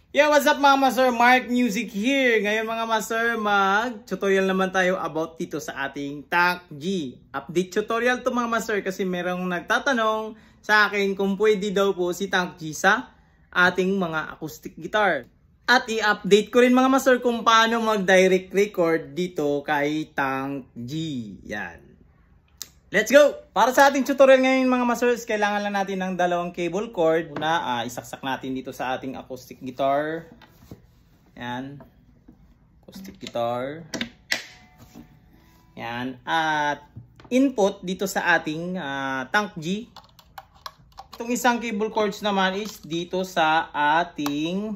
Yo, what's up mga master? Mark Music here. Ngayon mga master, mag-tutorial naman tayo about dito sa ating Tank G. Update tutorial to mga master kasi merong nagtatanong sa akin kung pwede daw po si Tank G sa ating mga acoustic guitar. At i-update ko rin mga master kung paano mag-direct record dito kay Tank G. Yan. Let's go! Para sa ating tutorial ngayon mga masters, kailangan lang natin ng dalawang cable cord. Una, isaksak natin dito sa ating acoustic guitar. Yan. Acoustic guitar. Yan. At input dito sa ating Tank G. Itong isang cable cords naman is dito sa ating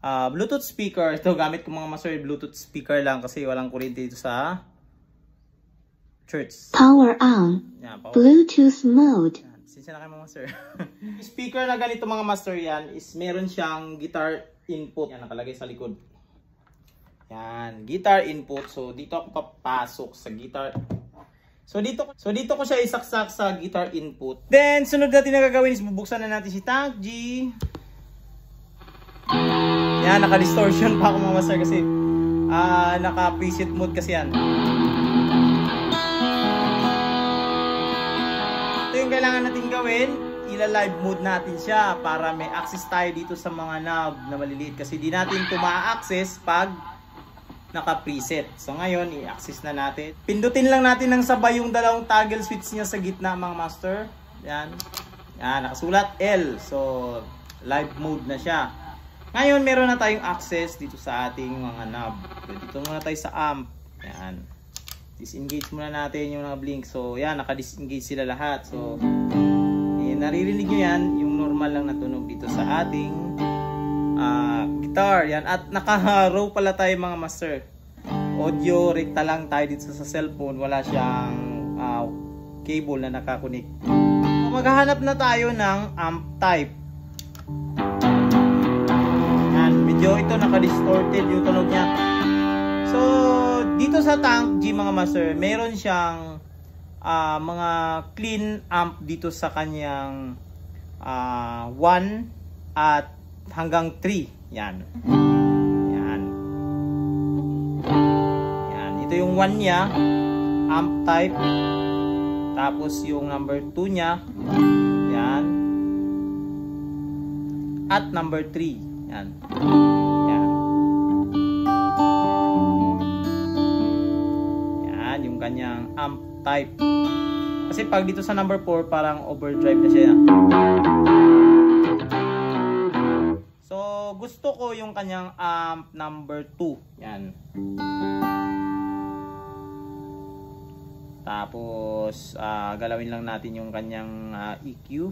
Bluetooth speaker. Ito gamit ko mga master, Bluetooth speaker lang kasi walang kuryente dito sa church. Power on. Yan, power. Bluetooth mode. Sinsya na kayo mga master. Speaker na ganito mga master yan is meron siyang guitar input. Yan, nakalagay sa likod. Yan, guitar input. So dito ako papasok sa guitar. So dito ko siya isaksak sa guitar input. Then sunod natin na gagawin is bubuksan na natin si Tank G. Yan, naka-distortion pa ako mga master kasi naka-preset mode kasi yan. Kailangan natin gawin, ila-live mode natin siya para may access tayo dito sa mga knob na maliliit kasi di natin ito ma-access pag naka-preset. So ngayon, i-access na natin. Pindutin lang natin ng sabay yung dalawang toggle switch niya sa gitna mga master. Yan. Yan, nakasulat L. So, live mode na siya. Ngayon, meron na tayong access dito sa ating mga knob. So, dito muna tayo sa amp. Yan. Disengage muna natin yung blink. So, yan, naka-disengage sila lahat. So, naririnig nyo yan, yung normal lang na tunog dito sa ating guitar. Yan, at naka-row pala tayo mga master. Audio, rekta lang tayo dito sa cellphone. Wala siyang cable na nakakunik. So, maghahanap na tayo ng amp type. Yan, medyo ito naka-distorted yung tunog niya. So, dito sa Tank G mga master, meron siyang mga clean amp dito sa kanyang 1 at hanggang 3. Yan. Yan. Yan. Ito yung 1 niya, amp type. Tapos yung number 2 niya. Yan. At number 3. Yan. Kanyang amp type. Kasi pag dito sa number 4 parang overdrive na siya. So gusto ko yung kanyang amp number 2. Yan. Tapos galawin lang natin yung kanyang EQ.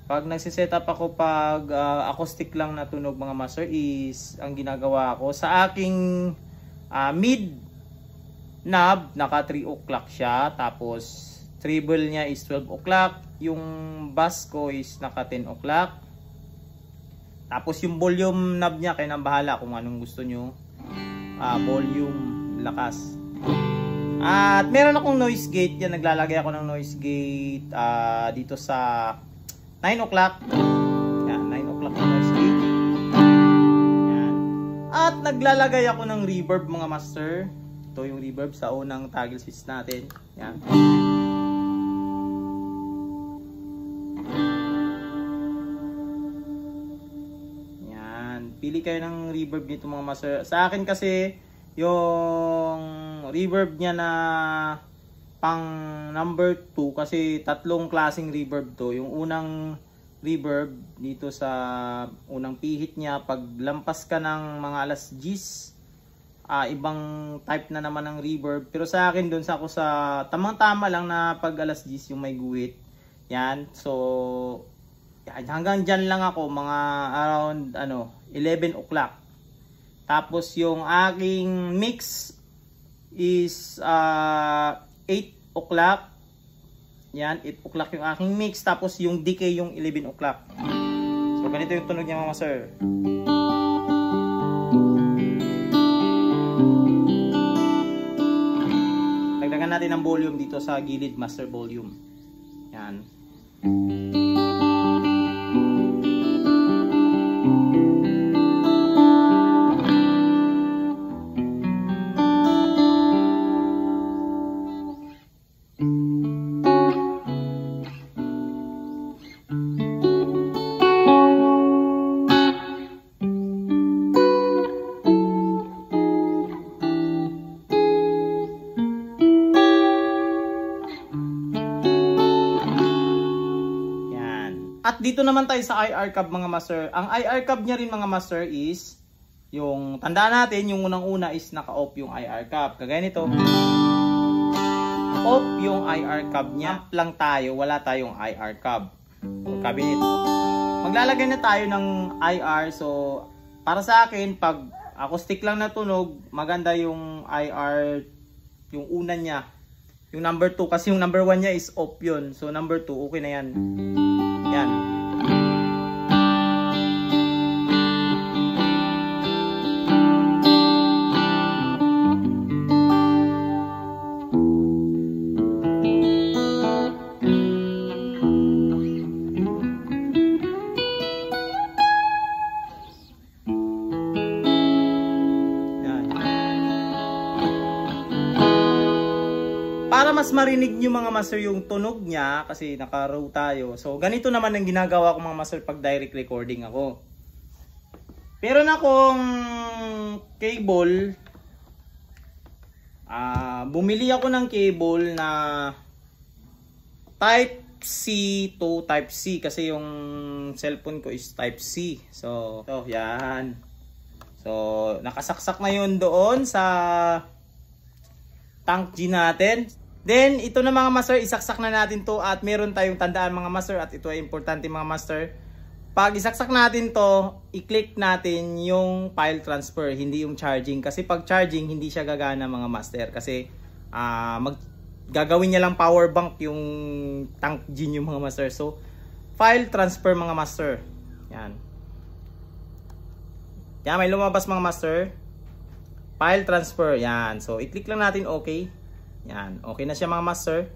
Pag nagsiset-up ako pag acoustic lang na tunog mga master is ang ginagawa ko sa aking mid knob, naka 3 o'clock siya. Tapos treble niya is 12 o'clock. Yung bass ko is naka 10 o'clock. Tapos yung volume knob niya, kayo nang bahala kung anong gusto nyo. Volume, lakas. At meron akong noise gate. Yan, naglalagay ako ng noise gate dito sa 9 o'clock. Yan, 9 o'clock na noise gate. Yan. At naglalagay ako ng reverb mga master. Ito yung reverb sa unang toggle switch natin. Yan. Yan. Pili kayo ng reverb nito mga master. Sa akin kasi yung reverb niya na pang number 2 kasi tatlong klaseng reverb to. Yung unang reverb dito sa unang pihit niya pag lampas ka ng mga alas 10. Ibang type na naman ng reverb. Pero sa akin doon sa ako sa tamang-tama lang na pag alas 10 yung may guhit. Yan. So yan, hanggang dyan lang ako mga around 11 o'clock. Tapos yung aking mix is 8 o'clock. Yan, 8 o'clock yung aking mix. Tapos yung decay yung 11 o'clock. So ganito yung tunog niya mga sir. Natin ng volume dito sa gilid, master volume. Yan. dito naman tayo sa IR cab mga master. Ang IR cab niya rin mga master is yung tandaan natin, yung unang-una is naka-off yung IR cab. Kagaya nito. Off yung IR cab niya. Amp lang tayo, wala tayong IR cab. O cabinet. Maglalagay na tayo ng IR. So, para sa akin, pag acoustic lang na tunog, maganda yung IR, yung una niya. Yung number 2, kasi yung number 1 niya is off yun. So, number 2, okay na yan. Yan. Para mas marinig nyo mga master yung tunog niya, kasi naka-row tayo. So, ganito naman ang ginagawa ko mga master pag direct recording ako. Meron akong cable. Bumili ako ng cable na Type C to Type C. Kasi yung cellphone ko is Type C. So, yan. So, nakasaksak na yun doon sa tank G natin. Then, ito na mga master, isaksak na natin to at meron tayong tandaan mga master at ito ay importante mga master. Pag isaksak natin to, i-click natin yung file transfer, hindi yung charging. Kasi pag charging, hindi siya gagana mga master. Kasi gagawin niya lang power bank yung tank G yung mga master. So, file transfer mga master. Yan. Yan, may lumabas mga master. File transfer. Yan. So, i-click lang natin okay. Yan, okay na siya mga master.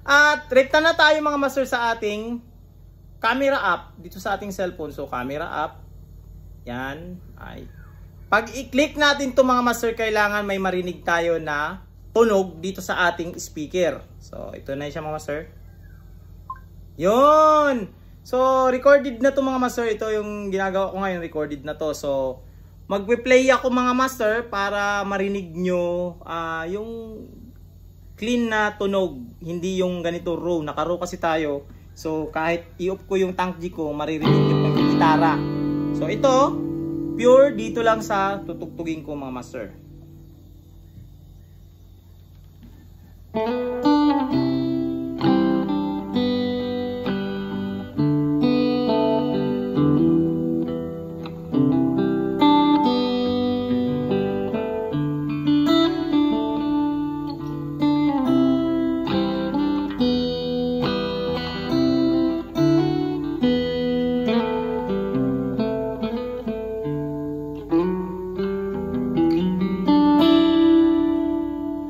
At rekta na tayo mga master sa ating camera app dito sa ating cellphone. So, camera app. Yan. Ay. Pag i-click natin to mga master, kailangan may marinig tayo na tunog dito sa ating speaker. So, ito na siya mga master. Yun! So, recorded na to mga master. Ito yung ginagawa ko ngayon, recorded na to. So, magpe-play ako mga master para marinig nyo yung clean na tunog, hindi yung ganito raw. Naka-raw kasi tayo. So kahit i-off ko yung tank G ko, maririnig yung gitara. So ito, pure dito lang sa tutugtugin ko mga master.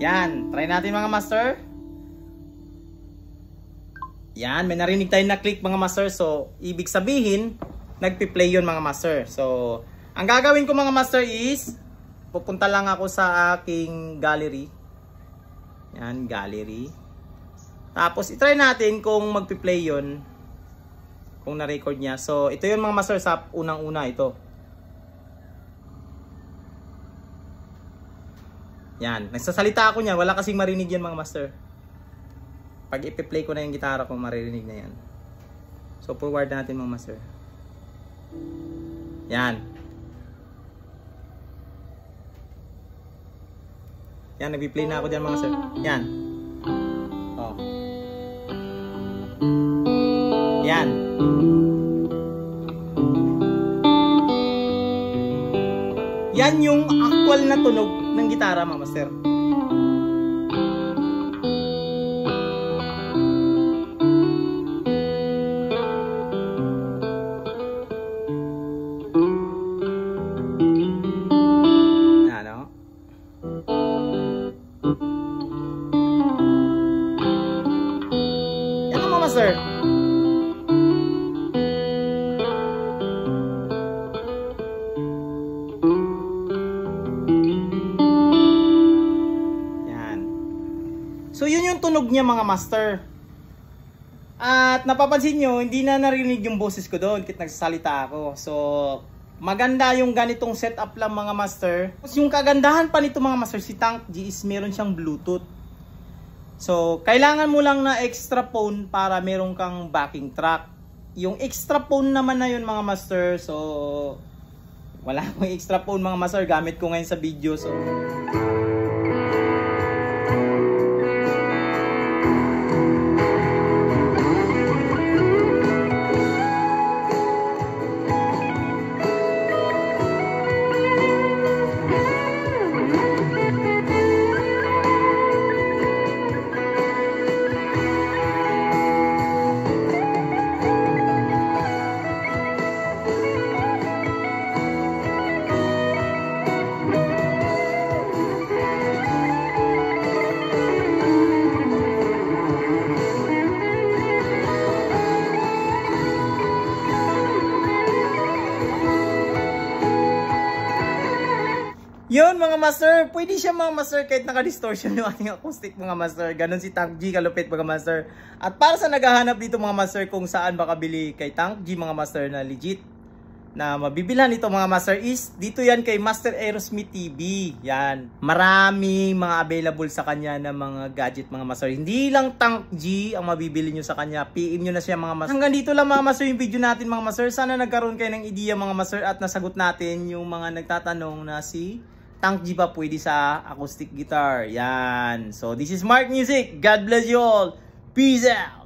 Yan, try natin mga master. Yan, may narinig tayo na click mga master. So, ibig sabihin, nagpi-play yun mga master. So, ang gagawin ko mga master is, pupunta lang ako sa aking gallery. Yan, gallery. Tapos, itry natin kung magpi-play yun. Kung na-record niya. So, ito yun mga master sa unang-una ito. Yan, nagsasalita ako niya, wala kasing marinig yan mga master. Pag ipi-play ko na yung gitara ko, maririnig na yan. So, forward natin mga master. Yan. Yan, nag-play na ako dyan mga master. Yan. Oh. Yan. Yan yung actual na tunog ng gitara mga master. Ano? Yan mga master. So yun yung tunog niya mga master. At napapansin nyo, hindi na narinig yung boses ko doon kahit nagsasalita ako. So maganda yung ganitong setup lang mga master. Yung kagandahan pa nito mga master, si Tank G is meron siyang Bluetooth. So kailangan mo lang na extra phone para meron kang backing track. Yung extra phone naman na yun mga master. So wala akong extra phone mga master. Gamit ko ngayon sa video. So yun mga master, pwede siya mga master kahit naka-distortion yung ating acoustic mga master. Ganon si Tank G kalupit mga master. At para sa naghahanap dito mga master kung saan baka bili kay Tank G mga master na legit na mabibilhan nito mga master is dito yan kay Master Aerosmith TV. Yan, maraming mga available sa kanya na mga gadget mga master. Hindi lang Tank G ang mabibili nyo sa kanya, PM nyo na siya mga master. Hanggang dito lang mga master yung video natin mga master. Sana nagkaroon kayo ng idea mga master at nasagot natin yung mga nagtatanong na si Tank G ba pwede sa acoustic guitar. Yan. So this is Mark Music. God bless you all. Peace out.